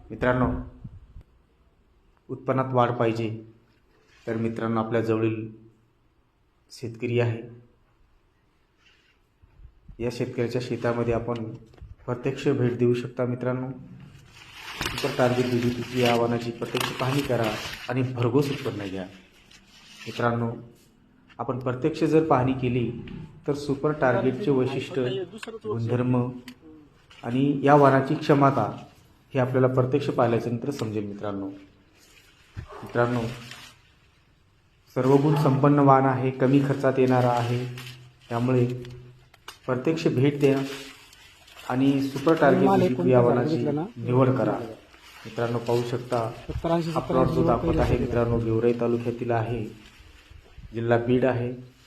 मित्रांनो, उत्पन्नात वाढ पाहिजे तर मित्रांनो आपल्या जवळील शेतकरी आहे. या शेतकऱ्याच्या शेतामध्ये आपण प्रत्यक्ष भेट देऊ शकता. मित्रांनो, सुपर टार्गेट DDTची या वाहनाची प्रत्यक्ष पाहणी करा आणि भरघोस उत्पन्न घ्या. मित्रांनो, आपण प्रत्यक्ष जर पाहणी केली तर सुपर टार्गेटचे वैशिष्ट्य, गुणधर्म आणि या वाहनाची क्षमता हे आपल्याला प्रत्यक्ष पाहिल्यानंतर समजेल. मित्रांनो, सर्व गुण संपन्न वाहन आहे, कमी खर्चात येणारा आहे. त्यामुळे प्रत्यक्ष भेट द्या आणि सुपर टार्गेट या वाहनाची निवड करा. मित्रांनो, पाहू शकता हा प्लॉट जो दाखवत आहे मित्रांनो गेवराई तालुक्यातील आहे, जिल्हा बीड आहे.